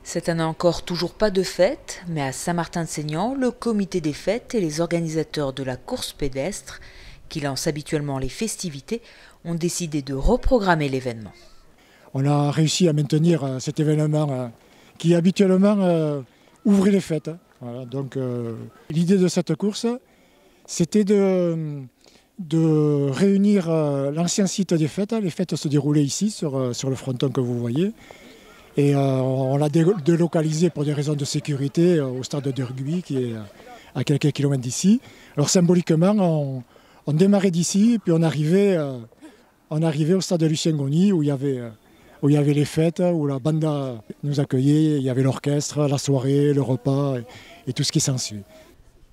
Cette année encore, toujours pas de fête, mais à Saint-Martin-de-Seignan, le comité des fêtes et les organisateurs de la course pédestre, qui lancent habituellement les festivités, ont décidé de reprogrammer l'événement. On a réussi à maintenir cet événement qui habituellement ouvrait les fêtes. Voilà, donc l'idée de cette course, c'était de réunir l'ancien site des fêtes. Les fêtes se déroulaient ici, sur le fronton que vous voyez. Et on l'a délocalisé pour des raisons de sécurité au stade de rugby qui est à quelques kilomètres d'ici. Alors symboliquement, on démarrait d'ici, puis on arrivait au stade de Lucien Goni où il y avait les fêtes, où la banda nous accueillait, il y avait l'orchestre, la soirée, le repas et tout ce qui s'ensuit.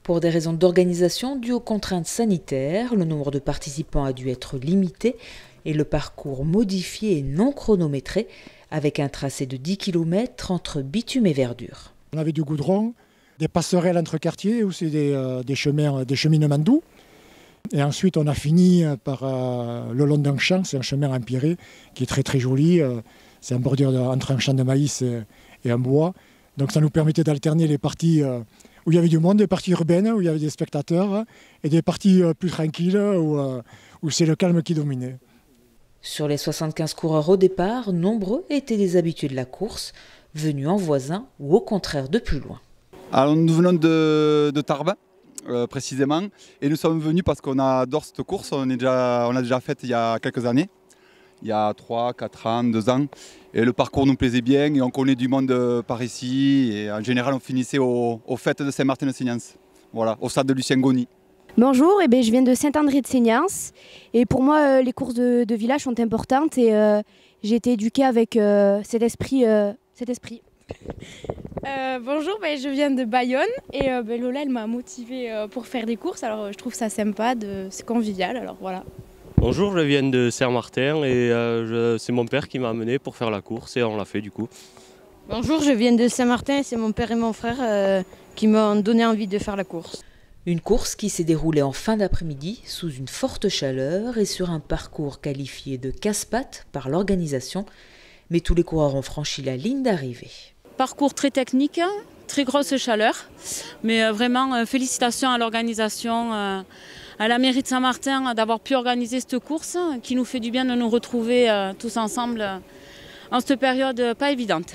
Pour des raisons d'organisation dues aux contraintes sanitaires, le nombre de participants a dû être limité et le parcours modifié et non chronométré, avec un tracé de 10 km entre bitume et verdure. On avait du goudron, des passerelles entre quartiers, aussi des cheminements doux. Et ensuite, on a fini par le long d'un champ, c'est un chemin empierré qui est très très joli. C'est en bordure entre un champ de maïs et un bois. Donc ça nous permettait d'alterner les parties où il y avait du monde, des parties urbaines où il y avait des spectateurs, et des parties plus tranquilles où c'est le calme qui dominait. Sur les 75 coureurs au départ, nombreux étaient des habitués de la course, venus en voisin ou au contraire de plus loin. Alors nous venons de Tarbes, précisément, et nous sommes venus parce qu'on adore cette course. On l'a déjà faite il y a quelques années, il y a 3, 4 ans, 2 ans, et le parcours nous plaisait bien et on connaît du monde par ici, et en général on finissait aux fêtes de Saint-Martin-de-Seignan, voilà, au stade de Lucien Goni. Bonjour, je viens de Saint-André-de-Seignan et pour moi les courses de village sont importantes et j'ai été éduquée avec cet esprit. Bonjour, je viens de Bayonne et Lola elle m'a motivée pour faire des courses, alors je trouve ça sympa, c'est convivial, alors voilà. Bonjour, je viens de Saint-Martin et c'est mon père qui m'a amené pour faire la course et on l'a fait du coup. Bonjour, je viens de Saint-Martin et c'est mon père et mon frère qui m'ont donné envie de faire la course. Une course qui s'est déroulée en fin d'après-midi sous une forte chaleur et sur un parcours qualifié de casse-pattes par l'organisation, mais tous les coureurs ont franchi la ligne d'arrivée. Parcours très technique, très grosse chaleur, mais vraiment félicitations à l'organisation, à la mairie de Saint-Martin d'avoir pu organiser cette course qui nous fait du bien de nous retrouver tous ensemble en cette période pas évidente.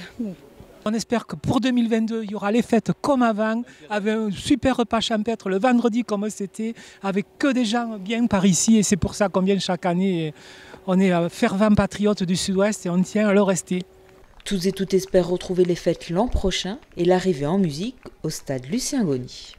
On espère que pour 2022, il y aura les fêtes comme avant, avec un super repas champêtre le vendredi comme c'était, avec que des gens bien par ici. Et c'est pour ça qu'on vient chaque année. On est fervents patriotes du Sud-Ouest et on tient à le rester. Tous et toutes espèrent retrouver les fêtes l'an prochain et l'arrivée en musique au stade Lucien Goni.